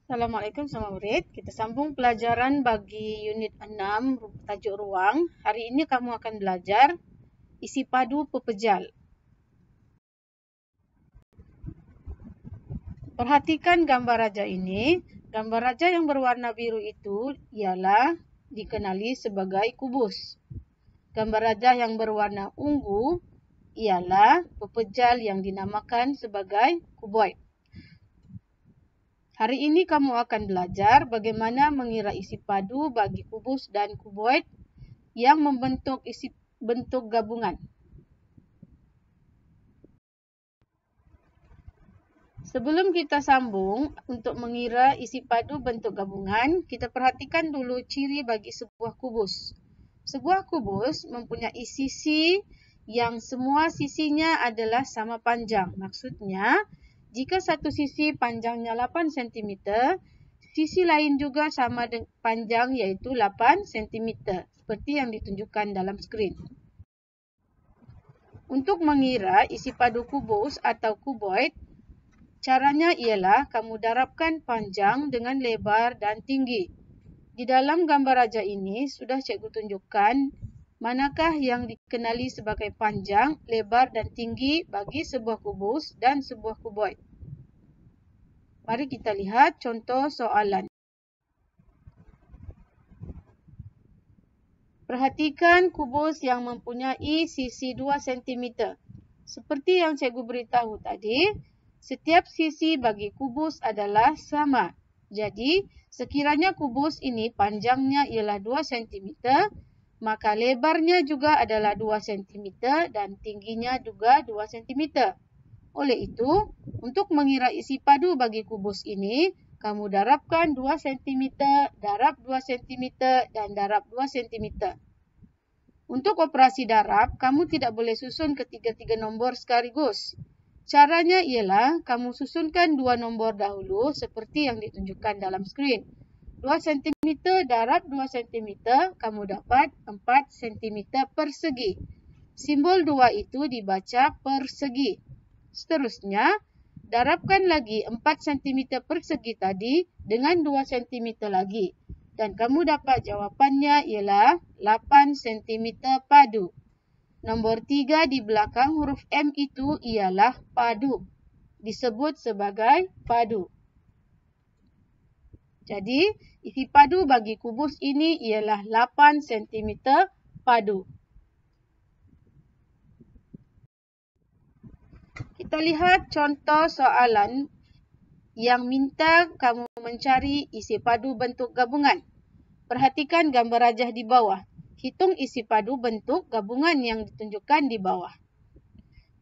Assalamualaikum semua murid. Kita sambung pelajaran bagi unit 6 tajuk ruang. Hari ini kamu akan belajar isi padu pepejal. Perhatikan gambar raja ini. Gambar raja yang berwarna biru itu ialah dikenali sebagai kubus. Gambar raja yang berwarna ungu ialah pepejal yang dinamakan sebagai kuboid. Hari ini kamu akan belajar bagaimana mengira isi padu bagi kubus dan kuboid yang membentuk bentuk gabungan. Sebelum kita sambung untuk mengira isi padu bentuk gabungan, kita perhatikan dulu ciri bagi sebuah kubus. Sebuah kubus mempunyai sisi yang semua sisinya adalah sama panjang. Maksudnya, jika satu sisi panjangnya 8 cm, sisi lain juga sama panjang iaitu 8 cm, seperti yang ditunjukkan dalam skrin. Untuk mengira isi padu kubus atau kuboid, caranya ialah kamu darabkan panjang dengan lebar dan tinggi. Di dalam gambar raja ini sudah cikgu tunjukkan manakah yang dikenali sebagai panjang, lebar dan tinggi bagi sebuah kubus dan sebuah kuboid. Mari kita lihat contoh soalan. Perhatikan kubus yang mempunyai sisi 2 cm. Seperti yang cikgu beritahu tadi, setiap sisi bagi kubus adalah sama. Jadi, sekiranya kubus ini panjangnya ialah 2 cm, maka lebarnya juga adalah 2 cm dan tingginya juga 2 cm. Oleh itu, untuk mengira isi padu bagi kubus ini, kamu darabkan 2 cm, darab 2 cm dan darab 2 cm. Untuk operasi darab, kamu tidak boleh susun ketiga-tiga nombor sekaligus. Caranya ialah kamu susunkan dua nombor dahulu seperti yang ditunjukkan dalam skrin. 2 cm darab 2 cm, kamu dapat 4 cm persegi. Simbol 2 itu dibaca persegi. Seterusnya, darabkan lagi 4 cm persegi tadi dengan 2 cm lagi. Dan kamu dapat jawapannya ialah 8 cm padu. Nombor 3 di belakang huruf M itu ialah padu. Disebut sebagai padu. Jadi, isi padu bagi kubus ini ialah 8 cm padu. Kita lihat contoh soalan yang minta kamu mencari isi padu bentuk gabungan. Perhatikan gambar rajah di bawah. Hitung isi padu bentuk gabungan yang ditunjukkan di bawah.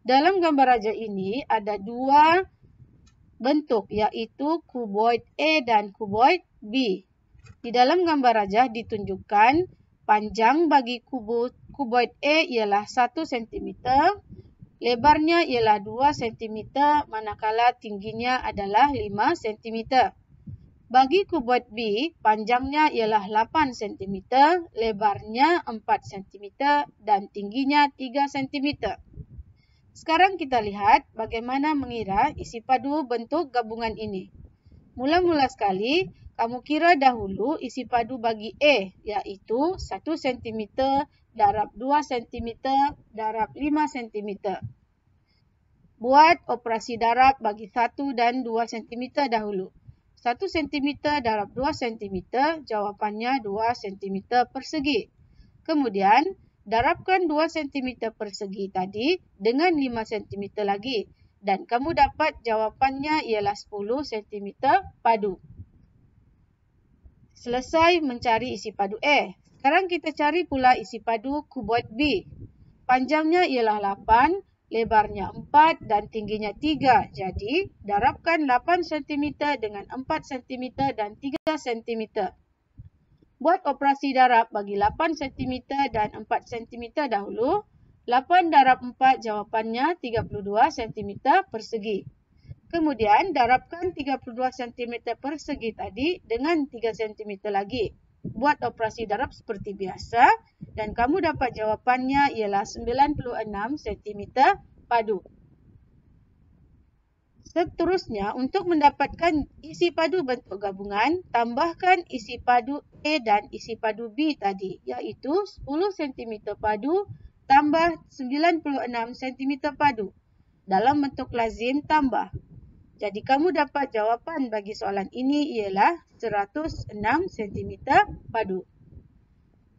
Dalam gambar rajah ini ada dua bentuk, yaitu kuboid A dan kuboid B. Di dalam gambar rajah ditunjukkan panjang bagi kuboid A ialah 1 cm, lebarnya ialah 2 cm, manakala tingginya adalah 5 cm. Bagi kuboid B, panjangnya ialah 8 cm, lebarnya 4 cm, dan tingginya 3 cm. Sekarang kita lihat bagaimana mengira isi padu bentuk gabungan ini. Mula-mula sekali, kamu kira dahulu isi padu bagi A, yaitu 1 cm darab 2 cm darab 5 cm. Buat operasi darab bagi 1 dan 2 cm dahulu. 1 cm darab 2 cm, jawapannya 2 cm persegi. Kemudian, darabkan 2 cm persegi tadi dengan 5 cm lagi. Dan kamu dapat jawapannya ialah 10 cm padu. Selesai mencari isi padu A. Sekarang kita cari pula isi padu kuboid B. Panjangnya ialah 8, lebarnya 4 dan tingginya 3. Jadi, darabkan 8 cm dengan 4 cm dan 3 cm. Buat operasi darab bagi 8 cm dan 4 cm dahulu. 8 darab 4 jawapannya 32 cm persegi. Kemudian darabkan 32 cm persegi tadi dengan 3 cm lagi. Buat operasi darab seperti biasa dan kamu dapat jawapannya ialah 96 cm padu. Seterusnya, untuk mendapatkan isi padu bentuk gabungan, tambahkan isi padu A dan isi padu B tadi, iaitu 10 cm padu tambah 96 cm padu. Dalam bentuk lazim tambah. Jadi kamu dapat jawapan bagi soalan ini ialah 106 cm padu.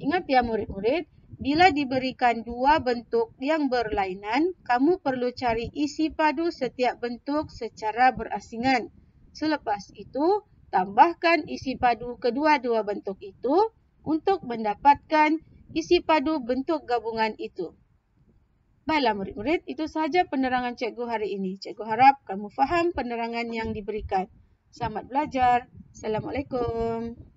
Ingat ya murid-murid, bila diberikan dua bentuk yang berlainan, kamu perlu cari isi padu setiap bentuk secara berasingan. Selepas itu, tambahkan isi padu kedua-dua bentuk itu untuk mendapatkan isi padu bentuk gabungan itu. Baiklah murid-murid, itu sahaja penerangan cikgu hari ini. Cikgu harap kamu faham penerangan yang diberikan. Selamat belajar. Assalamualaikum.